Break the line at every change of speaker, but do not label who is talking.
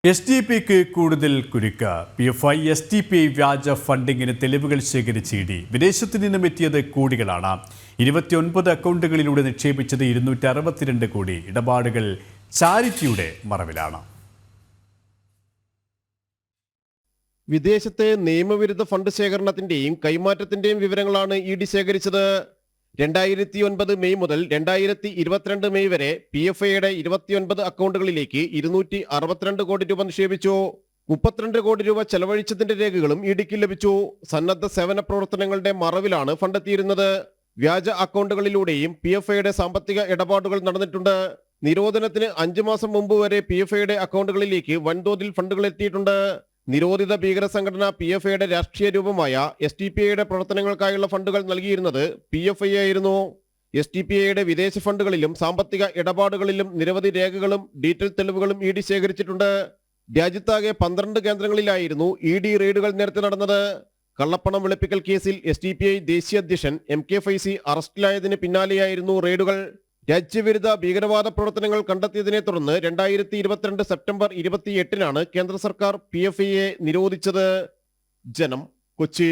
എസ്.ഡി.പി.ക്ക് കൂടുതൽ കുരുക്ക്. PFI STPI വ്യാജ ഫണ്ടിങ്ങിന് തെളിവുകൾ ശേഖരിച്ച ഇഡി. വിദേശത്തു നിന്നും എത്തിയത് കോടികളാണ്. 29 അക്കൗണ്ടുകളിലൂടെ നിക്ഷേപിച്ചത് 262 കോടി. ഇടപാടുകൾ ചാരിറ്റിയുടെ മറവിലാണ്.
വിദേശത്തെ നിയമവിരുദ്ധ ഫണ്ട് ശേഖരണത്തിന്റെയും കൈമാറ്റത്തിന്റെയും വിവരങ്ങളാണ് ഇഡി ശേഖരിച്ചത്. 2009 മെയ് മുതൽ 2022 മെയ് വരെ PFIയുടെ 29 അക്കൗണ്ടുകളിലേക്ക് 262 കോടി രൂപ നിക്ഷേപിച്ചു. 32 കോടി രൂപ ചെലവഴിച്ചതിന്റെ രേഖകളും ഇഡിക്ക് ലഭിച്ചു. സന്നദ്ധ സേവന പ്രവർത്തനങ്ങളുടെ മറവിലാണ് ഫണ്ടെത്തിയിരുന്നത്. വ്യാജ അക്കൗണ്ടുകളിലൂടെയും PFIയുടെ സാമ്പത്തിക ഇടപാടുകൾ നടന്നിട്ടുണ്ട്. നിരോധനത്തിന് 5 മാസം മുമ്പ് വരെ PFIയുടെ അക്കൗണ്ടുകളിലേക്ക് വൻതോതിൽ ഫണ്ടുകൾ എത്തിയിട്ടുണ്ട്. നിരോധിത ഭീകര സംഘടന PFIയുടെ രാഷ്ട്രീയ രൂപമായ STPIയുടെ പ്രവർത്തനങ്ങൾക്കായുള്ള ഫണ്ടുകൾ നൽകിയിരുന്നത് PFI ആയിരുന്നു. STPIയുടെ വിദേശ ഫണ്ടുകളിലും സാമ്പത്തിക ഇടപാടുകളിലും നിരവധി രേഖകളും ഡീറ്റെയിൽ തെളിവുകളും ഇഡി ശേഖരിച്ചിട്ടുണ്ട്. രാജ്യത്താകെ 12 കേന്ദ്രങ്ങളിലായിരുന്നു ഇഡി റെയ്ഡുകൾ നേരത്തെ നടന്നത്. കള്ളപ്പണം വെളുപ്പിക്കൽ കേസിൽ STPI ദേശീയ അധ്യക്ഷൻ MK ഫൈസി അറസ്റ്റിലായതിന് പിന്നാലെയായിരുന്നു റെയ്ഡുകൾ. രാജ്യവിരുദ്ധ ഭീകരവാദ പ്രവർത്തനങ്ങൾ കണ്ടെത്തിയതിനെ തുടർന്ന് 2022 സെപ്റ്റംബർ 28-നാണ് കേന്ദ്ര സർക്കാർ PFIയെ നിരോധിച്ചത്. ജനം, കൊച്ചി.